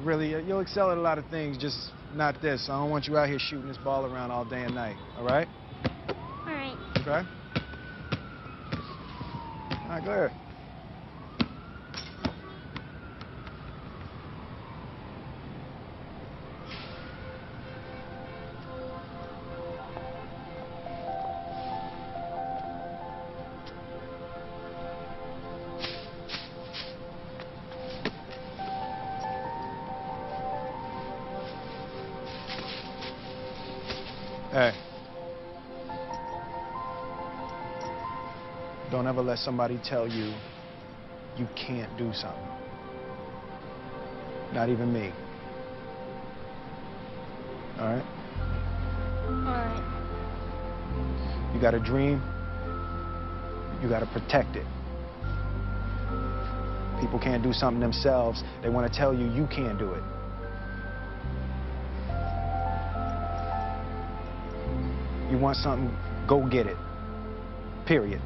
really, you'll excel at a lot of things, just not this. I don't want you out here shooting this ball around all day and night, all right? All right. Okay? All right, go ahead. Hey. Don't ever let somebody tell you you can't do something. Not even me. All right? All right. You got a dream, you got to protect it. People can't do something themselves. They want to tell you you can't do it. You want something, go get it. Period.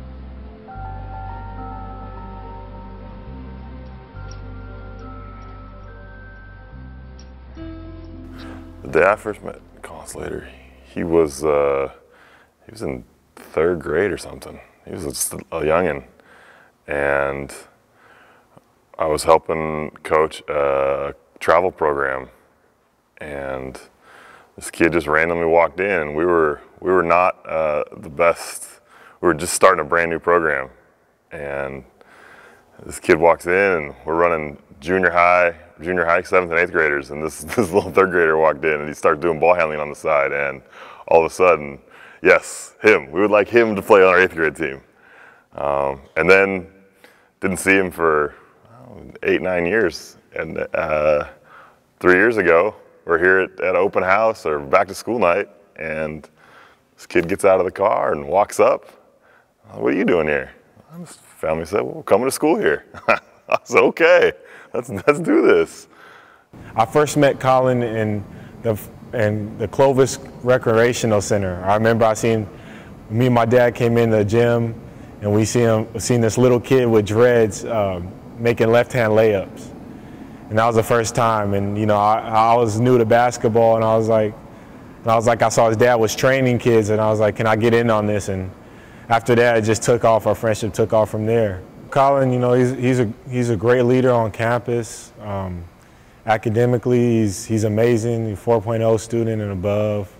The day I first met Colin Slater, he was in 3rd grade or something. He was just a youngin', and I was helping coach a travel program, and this kid just randomly walked in, and we were not the best. We were just starting a brand new program, and this kid walks in, and we're running junior high 7th and 8th graders, and this little 3rd grader walked in, and he started doing ball handling on the side, and all of a sudden, yes, him. We would like him to play on our 8th grade team, and then didn't see him for 8, 9 years, and 3 years ago, we're here at open house or back to school night, and this kid gets out of the car and walks up. What are you doing here? His family said, well, we're coming to school here. I said, okay, let's do this. I first met Colin in the Clovis Recreational Center. I remember me and my dad came in the gym, and we seen this little kid with dreads making left-hand layups. And that was the first time, and you know, I was new to basketball, and I was like, I saw his dad was training kids, and I was like, can I get in on this? And after that, it just took off. Our friendship took off from there. Colin, you know, he's a great leader on campus. Academically, he's amazing. He's 4.0 student and above.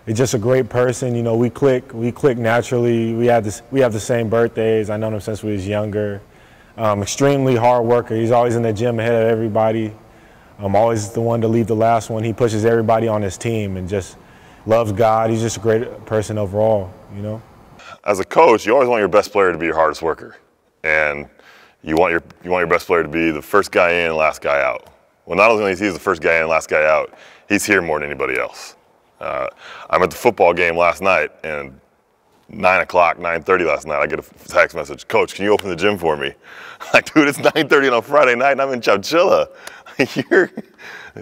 He's just a great person. You know, we click naturally. We have the same birthdays. I known him since we was younger. Extremely hard worker. He's always in the gym ahead of everybody. Always the one to leave the last one. He pushes everybody on his team and just loves God. He's just a great person overall, you know. As a coach, you always want your best player to be your hardest worker, and you want your best player to be the first guy in and last guy out. Well, not only is he the first guy in and last guy out, he's here more than anybody else. I'm at the football game last night, and 9 o'clock, 9:30 last night, I get a text message, Coach, can you open the gym for me? I'm like, dude, it's 9:30 on a Friday night, and I'm in Chowchilla. He's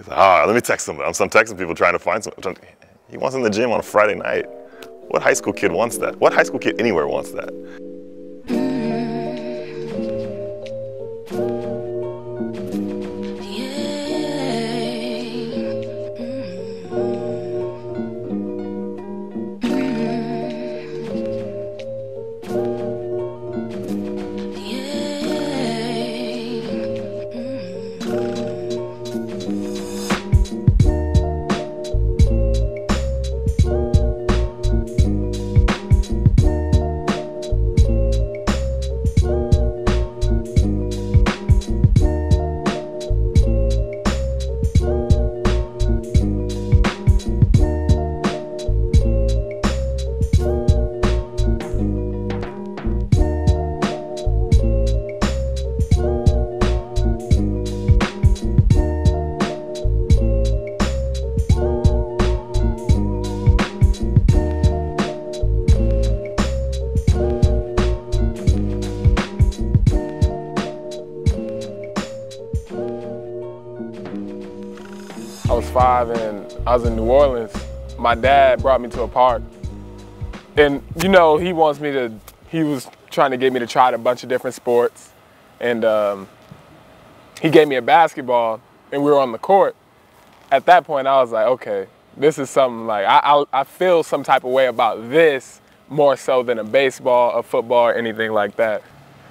like, let me text somebody. I'm texting people trying to find someone. He wants in the gym on a Friday night. What high school kid wants that? What high school kid anywhere wants that? I was 5 and I was in New Orleans. My dad brought me to a park. And you know, he was trying to get me to try a bunch of different sports. And he gave me a basketball and we were on the court. at that point, I was like, okay, this is something like, I feel some type of way about this more so than a baseball, a football, or anything like that.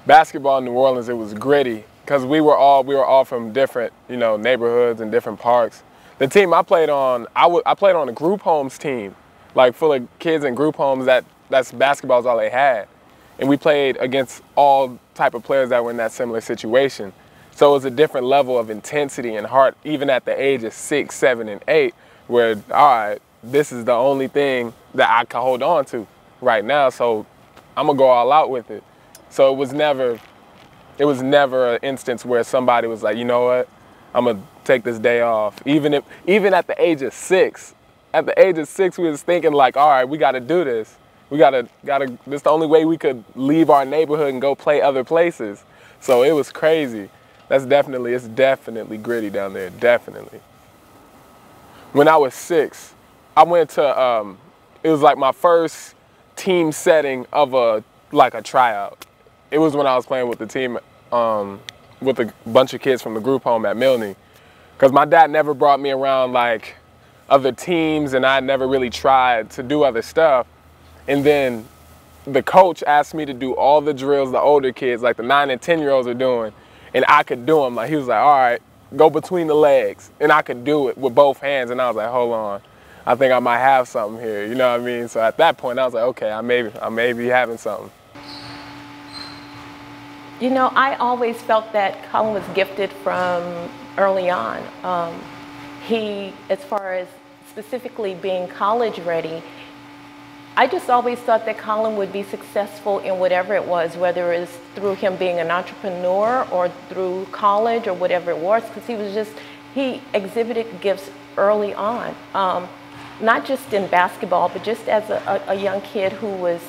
Basketball in New Orleans, it was gritty because we were all from different, neighborhoods and different parks. The team I played on, I played on a group homes team, like full of kids in group homes that's basketball is all they had. And we played against all type of players that were in that similar situation. So it was a different level of intensity and heart, even at the age of 6, 7, and 8, where, all right, this is the only thing that I can hold on to right now, so I'm gonna go all out with it. So it was never an instance where somebody was like, you know what, I'm gonna take this day off. Even at the age of 6, we was thinking like, all right, we gotta do this. We gotta, this is the only way we could leave our neighborhood and go play other places. So it was crazy. It's definitely gritty down there, definitely. When I was 6, I went to, it was like my first team setting of a tryout. It was when I was playing with the team, with a bunch of kids from the group home at Milne. Because my dad never brought me around like other teams and I never really tried to do other stuff. And then the coach asked me to do all the drills the older kids, like the 9 and 10-year-olds are doing. And I could do them. Like, he was like, all right, go between the legs. And I could do it with both hands. And I was like, hold on, I think I might have something here. You know what I mean? So at that point, I was like, okay, I may be having something. I always felt that Colin was gifted from early on. He, as far as specifically being college ready, I just always thought that Colin would be successful in whatever it was, whether it was through him being an entrepreneur or through college or whatever it was, because he exhibited gifts early on. Not just in basketball, but just as a young kid who was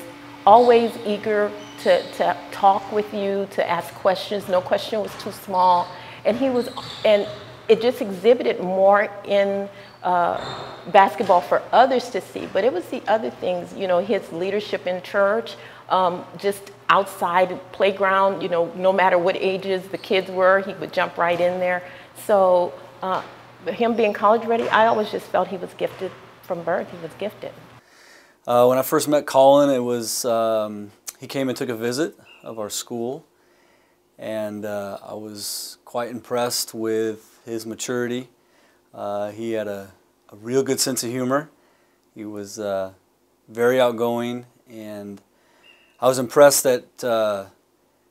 always eager to talk with you, to ask questions. No question was too small. And it just exhibited more in basketball for others to see, but it was the other things, his leadership in church, just outside playground, no matter what ages the kids were, he would jump right in there. So him being college ready, I always just felt he was gifted from birth. He was gifted. When I first met Colin, it was, he came and took a visit of our school, and I was quite impressed with his maturity. He had a real good sense of humor. He was very outgoing, and I was impressed that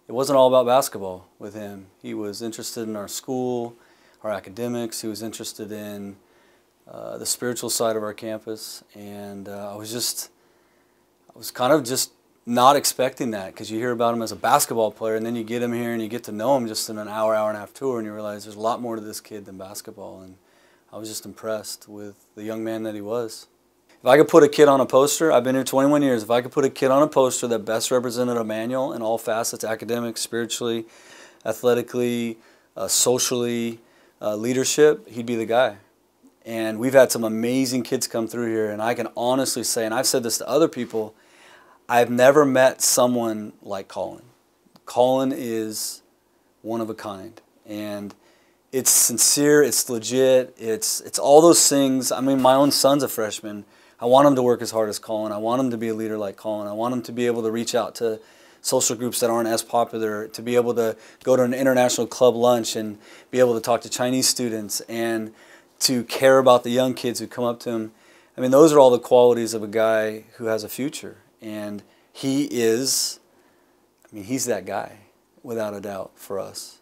it wasn't all about basketball with him. He was interested in our school, our academics. He was interested in the spiritual side of our campus, and I was kind of just not expecting that, because you hear about him as a basketball player, and then you get him here and you get to know him just in an hour and a half tour, and you realize there's a lot more to this kid than basketball. And I was just impressed with the young man that he was. If I could put a kid on a poster, I've been here 21 years, if I could put a kid on a poster that best represented Emmanuel in all facets, academics, spiritually, athletically, socially, leadership, he'd be the guy. And we've had some amazing kids come through here, and I can honestly say, and I've said this to other people, I've never met someone like Colin. Colin is one of a kind, and it's sincere, it's legit, it's all those things. I mean, my own son's a freshman. I want him to work as hard as Colin. I want him to be a leader like Colin. I want him to be able to reach out to social groups that aren't as popular, to be able to go to an international club lunch and be able to talk to Chinese students, and to care about the young kids who come up to him. I mean, those are all the qualities of a guy who has a future. And he is, he's that guy, without a doubt, for us.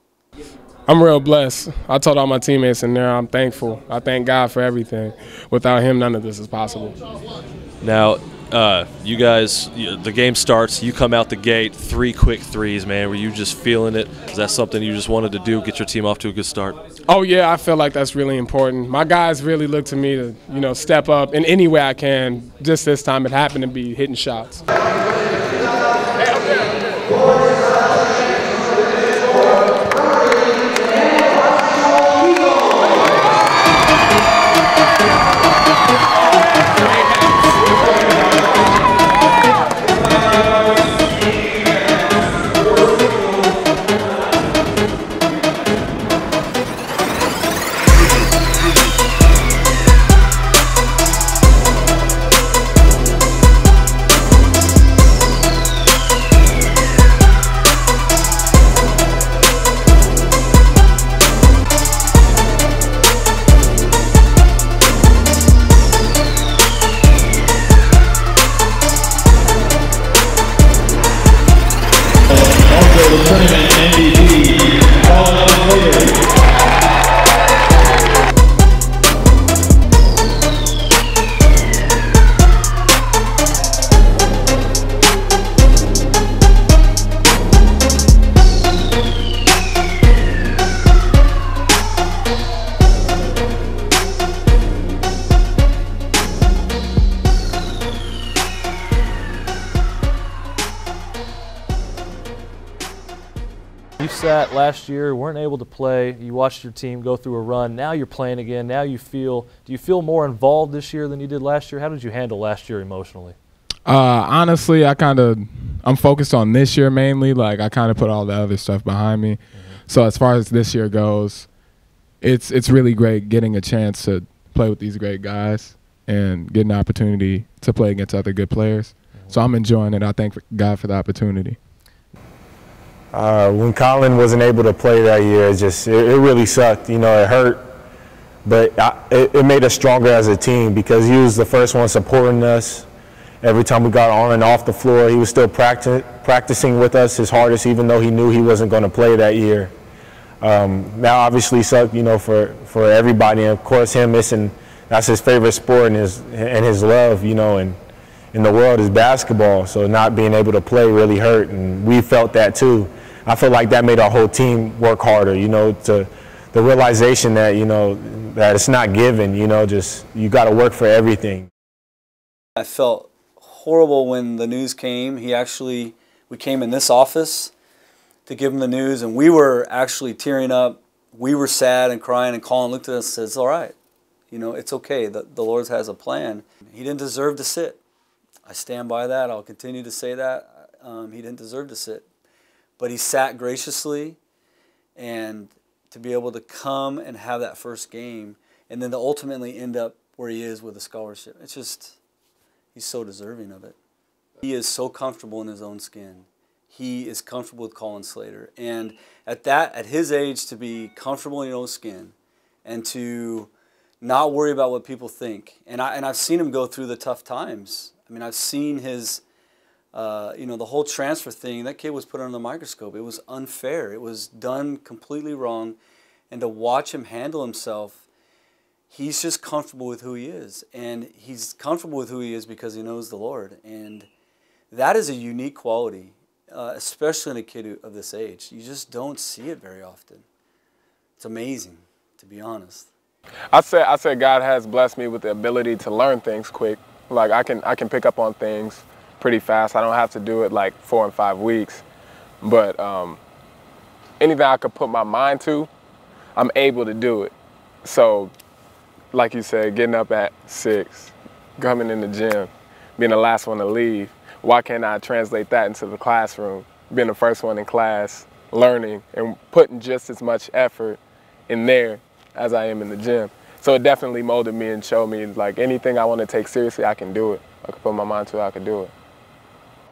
I'm real blessed. I told all my teammates in there, I'm thankful. I thank God for everything. Without him, none of this is possible. Now, you guys, the game starts, you come out the gate, 3 quick threes, man. Were you just feeling it? Is that something you just wanted to do, get your team off to a good start? Oh, yeah, I feel like that's really important. My guys really look to me to, step up in any way I can. Just this time it happened to be hitting shots. sat last year, weren't able to play. You watched your team go through a run. Now you're playing again. Now do you feel more involved this year than you did last year? How did you handle last year emotionally? Honestly, I'm focused on this year mainly. Like, I kind of put all the other stuff behind me. So as far as this year goes, it's really great getting a chance to play with these great guys and get an opportunity to play against other good players. So I'm enjoying it. I thank God for the opportunity. When Colin wasn't able to play that year, it really sucked. You know, it hurt, but it made us stronger as a team because he was the first one supporting us. Every time we got on and off the floor, he was still practicing with us his hardest, even though he knew he wasn't going to play that year. That obviously sucked, you know, for everybody, and of course him missing. That's his favorite sport and his love, you know, and in the world is basketball. So not being able to play really hurt, and we felt that too. I feel like that made our whole team work harder, you know, to the realization that, you know, that it's not given, you know, just you got to work for everything. I felt horrible when the news came. We came in this office to give him the news, and we were actually tearing up. We were sad and crying, and Colin looked at us and said, "It's all right. You know, it's okay. The Lord has a plan." He didn't deserve to sit. I stand by that. I'll continue to say that. He didn't deserve to sit. But he sat graciously, and to be able to come and have that first game and then to ultimately end up where he is with a scholarship, it's just, he's so deserving of it. He is so comfortable in his own skin. He is comfortable with Colin Slater. And at his age, to be comfortable in your own skin and to not worry about what people think. And I've seen him go through the tough times. I mean, I've seen his, you know, the whole transfer thing. That kid was put under the microscope. It was unfair. It was done completely wrong. And to watch him handle himself, he's just comfortable with who he is. And he's comfortable with who he is because he knows the Lord. And that is a unique quality, especially in a kid of this age. You just don't see it very often. It's amazing, to be honest. I said God has blessed me with the ability to learn things quick. Like, I can pick up on things pretty fast. I don't have to do it like 4 and 5 weeks. But anything I could put my mind to, I'm able to do it. So, like you said, getting up at 6, coming in the gym, being the last one to leave, why can't I translate that into the classroom? Being the first one in class, learning, and putting just as much effort in there as I am in the gym. So it definitely molded me and showed me, like, anything I want to take seriously, I can do it. I can put my mind to it, I can do it.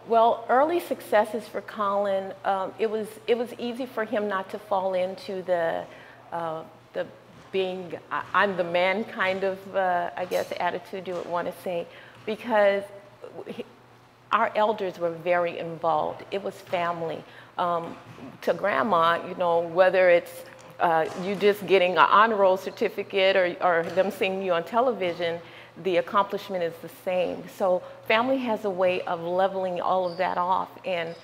Well, early successes for Colin, it was easy for him not to fall into the being, I'm the man kind of, I guess, attitude you would want to say, because our elders were very involved. It was family. To grandma, you know, whether it's you just getting an honor roll certificate or them seeing you on television, the accomplishment is the same. So family has a way of leveling all of that off, and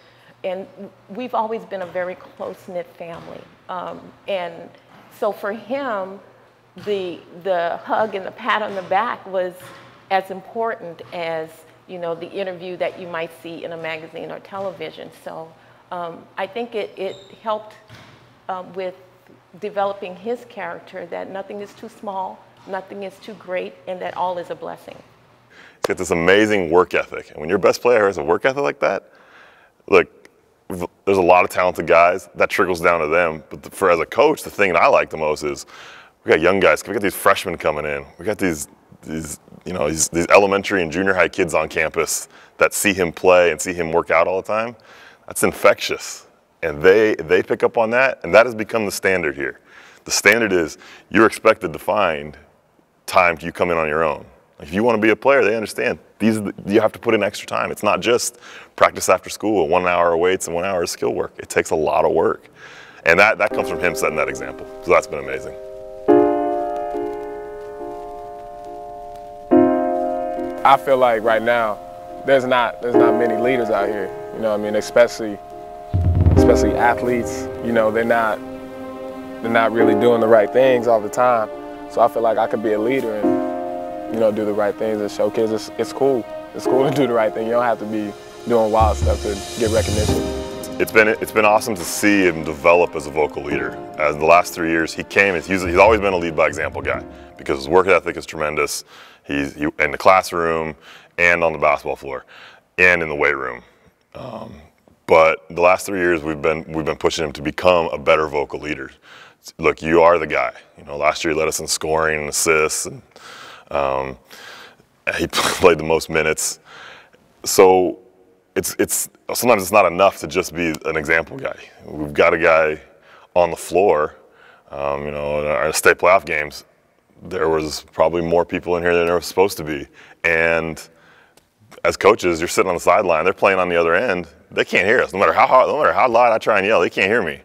we've always been a very close-knit family. And so for him, the hug and the pat on the back was as important as, you know, the interview that you might see in a magazine or television. So I think it helped with developing his character, that nothing is too small, nothing is too great, and that all is a blessing. He's got this amazing work ethic. And when your best player has a work ethic like that, look, there's a lot of talented guys. That trickles down to them. But as a coach, the thing that I like the most is we got young guys. We got these freshmen coming in. We got these elementary and junior high kids on campus that see him play and see him work out all the time. That's infectious. And they pick up on that, and that has become the standard here. The standard is you're expected to find time you come in on your own. If you want to be a player, they understand. You have to put in extra time. It's not just practice after school, 1 hour of weights and 1 hour of skill work. It takes a lot of work. And that comes from him setting that example. So that's been amazing. I feel like right now, there's not many leaders out here. You know what I mean? Especially athletes. You know, they're not really doing the right things all the time. So I feel like I could be a leader and, you know, do the right things and show kids it's cool. It's cool to do the right thing. You don't have to be doing wild stuff to get recognition. It's been awesome to see him develop as a vocal leader. As the last 3 years, he's always been a lead by example guy because his work ethic is tremendous. He's in the classroom and on the basketball floor and in the weight room. But the last 3 years, we've been pushing him to become a better vocal leader. Look, you are the guy. You know, last year he led us in scoring and assists, and he played the most minutes. So sometimes it's not enough to just be an example guy. We've got a guy on the floor. You know, in our state playoff games, there was probably more people in here than there was supposed to be. And as coaches, you're sitting on the sideline. They're playing on the other end. They can't hear us. No matter how loud I try and yell, they can't hear me.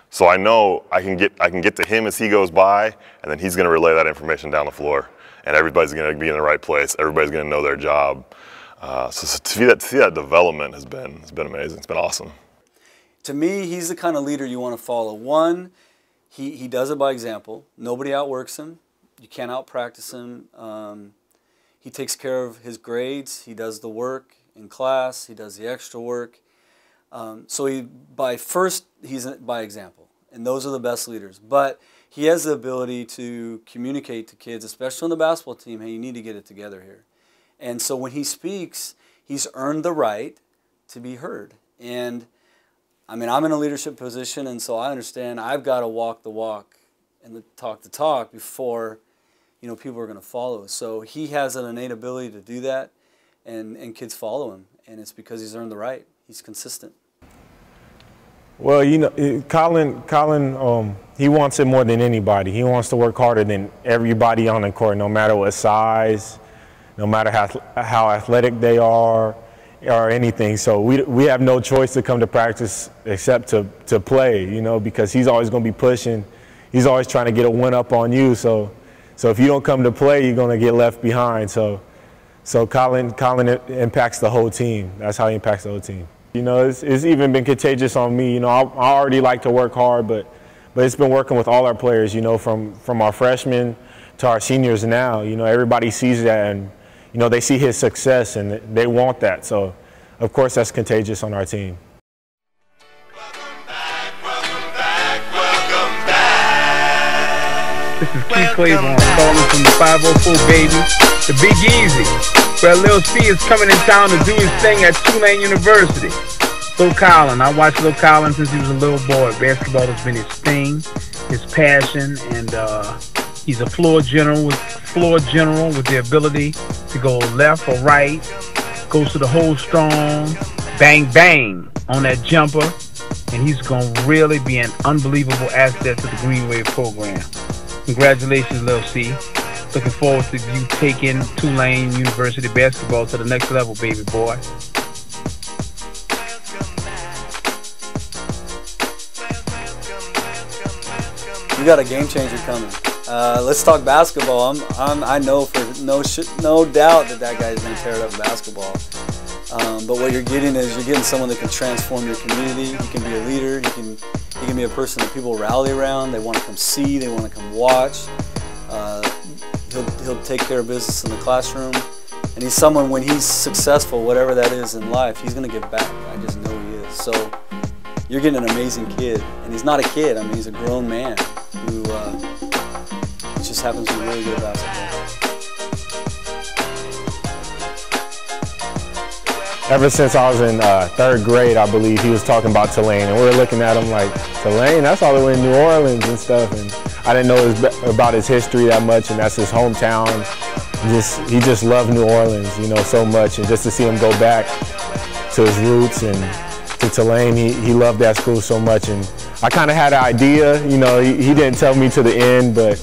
So I know I can get to him as he goes by, and then he's going to relay that information down the floor, and everybody's going to be in the right place. Everybody's going to know their job. So to see that development has been amazing. It's been awesome. To me, he's the kind of leader you want to follow. One, he does it by example. Nobody outworks him. You can't out-practice him. He takes care of his grades. He does the work in class. He does the extra work. So he's by example, and those are the best leaders. But he has the ability to communicate to kids, especially on the basketball team, hey, you need to get it together here. And so when he speaks, he's earned the right to be heard. And I mean, I'm in a leadership position, and so I understand I've got to walk the walk and talk the talk before, you know, people are going to follow us. So he has an innate ability to do that, and kids follow him, and it's because he's earned the right. He's consistent. Well, you know, Colin, he wants it more than anybody. He wants to work harder than everybody on the court, no matter what size, no matter how athletic they are, or anything. So we have no choice to come to practice except to play, you know, because he's always going to be pushing. He's always trying to get a one-up on you. So if you don't come to play, you're going to get left behind. So Colin impacts the whole team. That's how he impacts the whole team. You know, it's even been contagious on me. You know, I already like to work hard, but it's been working with all our players, you know, from our freshmen to our seniors now. You know, everybody sees that, and, you know, they see his success, and they want that. So, of course, that's contagious on our team. This is Keith Claiborne calling from the 504, baby. The Big Easy, where Lil C is coming in town to do his thing at Tulane University. Lil Colin, I watched Lil Colin since he was a little boy. Basketball has been his thing, his passion, and he's a floor general with the ability to go left or right, goes to the hole strong, bang bang on that jumper, and he's going to really be an unbelievable asset to the Green Wave program. Congratulations, Lil C. Looking forward to you taking Tulane University basketball to the next level, baby boy. You got a game changer coming. Let's talk basketball. I know for no doubt that guy's going to tear it up in basketball. But what you're getting is you're getting someone that can transform your community. He can be a leader. He can be a person that people rally around. They want to come see. They want to come watch. He'll take care of business in the classroom. And he's someone, when he's successful, whatever that is in life, he's going to give back. I just know he is. So you're getting an amazing kid. And he's not a kid. I mean, he's a grown man who just happens to be really good at basketball. Ever since I was in third grade, I believe, he was talking about Tulane, and we were looking at him like, Tulane? That's all the way in New Orleans and stuff. And I didn't know about his history that much, and that's his hometown. He just loved New Orleans, you know, so much. And just to see him go back to his roots and to Tulane, he loved that school so much. And I kind of had an idea, you know, he didn't tell me to the end, but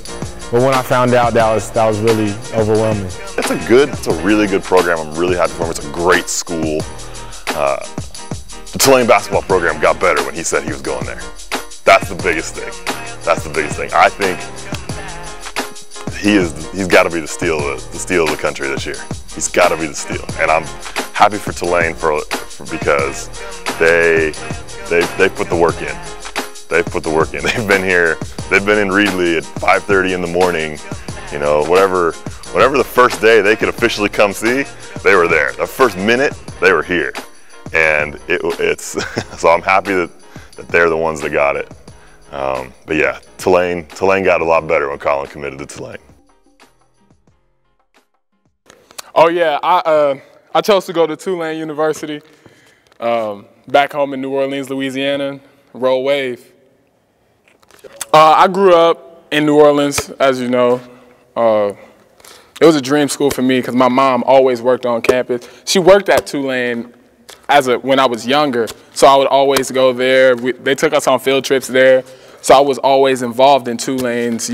when I found out, that was really overwhelming. It's a really good program. I'm really happy for him. It's a great school. The Tulane basketball program got better when he said he was going there. That's the biggest thing. That's the biggest thing. I think he's got to be the steal of the country this year. He's got to be the steal, and I'm happy for Tulane because they put the work in. They've put the work in. They've been here. They've been in Reedley at 5:30 in the morning. You know, whatever the first day they could officially come see, they were there. The first minute, they were here. and it's so I'm happy that they're the ones that got it. But yeah, Tulane got a lot better when Colin committed to Tulane. Oh yeah, I chose to go to Tulane University, back home in New Orleans, Louisiana. Roll Wave. I grew up in New Orleans, as you know. It was a dream school for me because my mom always worked on campus. She worked at Tulane when I was younger, so I would always go there. They took us on field trips there, so I was always involved in Tulane's,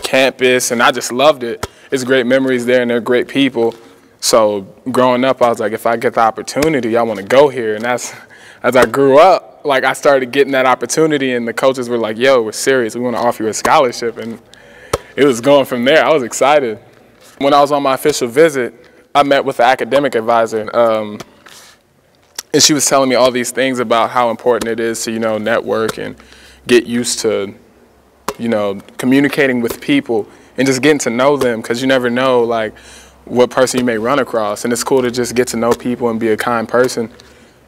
campus, and I just loved it. It's great memories there, and they're great people. So growing up, I was like, if I get the opportunity, I want to go here. And as I grew up, like I started getting that opportunity, and the coaches were like, yo, we're serious. We want to offer you a scholarship. And it was going from there. I was excited. When I was on my official visit, I met with the academic advisor, and she was telling me all these things about how important it is to, network and get used to, communicating with people and just getting to know them, because you never know, like, what person you may run across. And it's cool to just get to know people and be a kind person.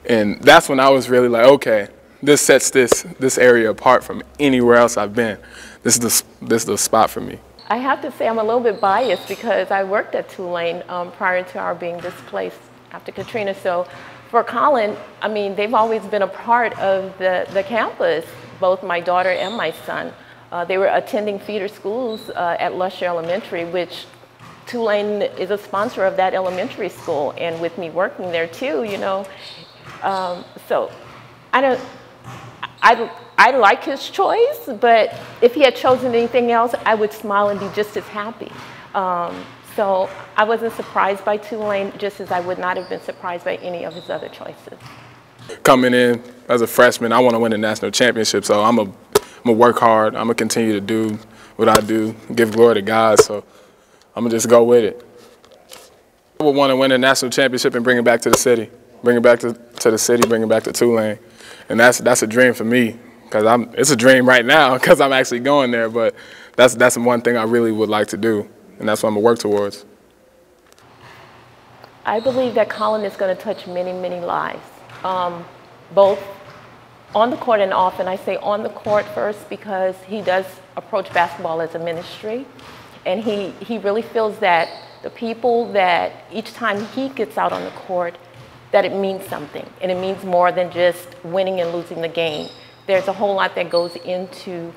And that's when I was really like, okay, this sets this area apart from anywhere else I've been. This is the spot for me. I have to say I'm a little bit biased because I worked at Tulane prior to our being displaced after Katrina. So for Colin, I mean, they've always been a part of the campus, both my daughter and my son. They were attending feeder schools at Lusher Elementary, which Tulane is a sponsor of that elementary school. And with me working there too, so I like his choice, but if he had chosen anything else, I would smile and be just as happy. So I wasn't surprised by Tulane, just as I would not have been surprised by any of his other choices. Coming in as a freshman, I want to win a national championship, so I'm gonna work hard. I'm gonna continue to do what I do, give glory to God, so I'm gonna just go with it. I would want to win a national championship and bring it back to the city. Bring it back to the city, bring it back to Tulane. And that's a dream for me, because it's a dream right now because I'm actually going there, but that's one thing I really would like to do, and that's what I'm going to work towards. I believe that Colin is going to touch many, many lives, both on the court and off. And I say on the court first because he does approach basketball as a ministry, and he really feels that the people that each time he gets out on the court, that it means something, and it means more than just winning and losing the game. There's a whole lot that goes into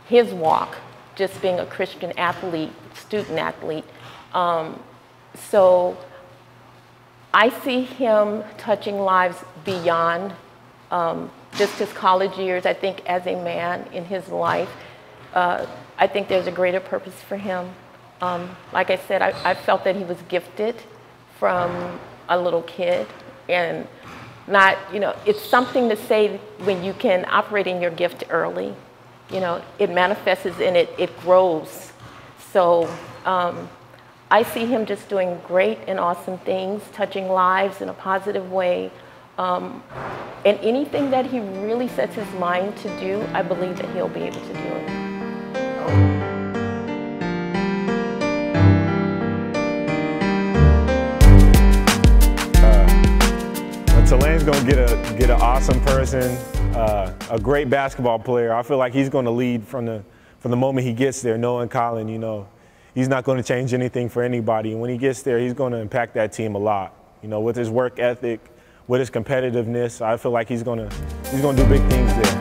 his walk, just being a Christian athlete, student athlete. So I see him touching lives beyond just his college years. I think as a man in his life, I think there's a greater purpose for him. Like I said, I felt that he was gifted from a little kid. And not, it's something to say when you can operate in your gift early. It manifests and it grows. So I see him just doing great and awesome things, touching lives in a positive way. And anything that he really sets his mind to do, I believe that he'll be able to do it. Tulane's gonna get an awesome person, a great basketball player. I feel like he's gonna lead from the moment he gets there, knowing Colin, he's not gonna change anything for anybody. And when he gets there, he's gonna impact that team a lot. With his work ethic, with his competitiveness, I feel like he's gonna do big things there.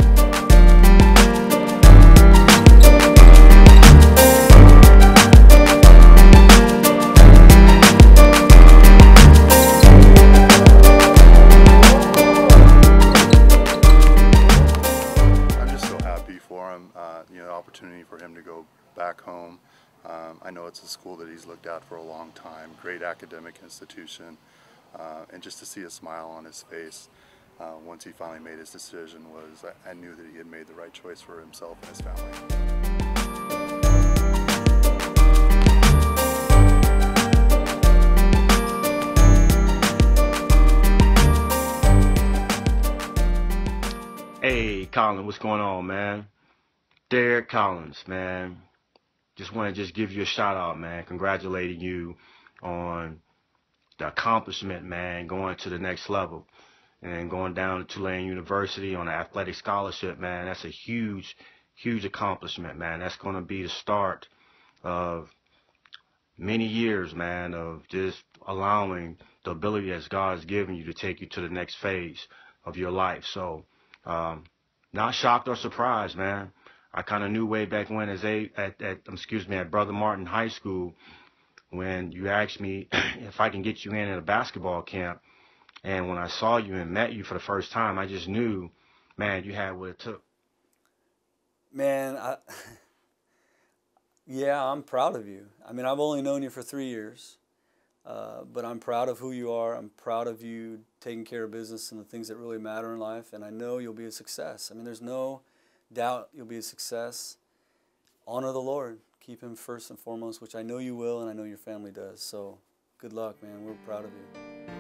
Opportunity for him to go back home. I know it's a school that he's looked at for a long time, great academic institution, and just to see a smile on his face once he finally made his decision I knew that he had made the right choice for himself and his family. Hey, Colin, what's going on, man? Derek Collins, man. Just want to give you a shout out, man. Congratulating you on the accomplishment, man, going to the next level. and then going down to Tulane University on an athletic scholarship, man, that's a huge, huge accomplishment, man. That's going to be the start of many years, man, of just allowing the ability that God has given you to take you to the next phase of your life. So, not shocked or surprised, man. I kind of knew way back when at Brother Martin High School, when you asked me if I can get you in at a basketball camp. And when I saw you and met you for the first time, I just knew, man, you had what it took. Man, yeah, I'm proud of you. I mean, I've only known you for 3 years, but I'm proud of who you are. I'm proud of you taking care of business and the things that really matter in life, and I know you'll be a success. I mean, there's no doubt you'll be a success. Honor the Lord. Keep Him first and foremost, which I know you will, and I know your family does. So good luck, man. We're proud of you.